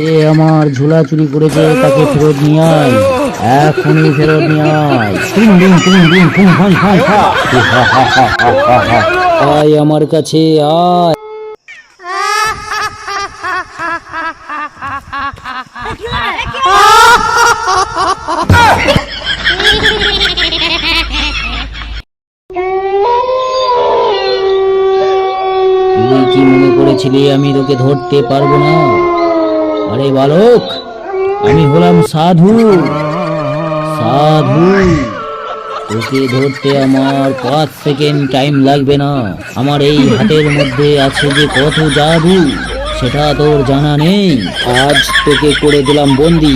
এ আমার ঝোলা চুরি করেছে, তাকে ফেরত নিয়ে আয়, এখনই ফেরত নিয়ে আয়। আয় আমার কাছে আয়। তুই কি মনে করেছিলি আমি তোকে ধরতে পারবো না? আরে বালক, আমি হলাম সাধু। সাধু, তোকে ধরতে আমার 5 সেকেন্ড টাইম লাগবে না। আমার এই হাতের মধ্যে আছে যে কত জাদু, সেটা তোর জানা নেই। আজ তোকে করে দিলাম বন্দি।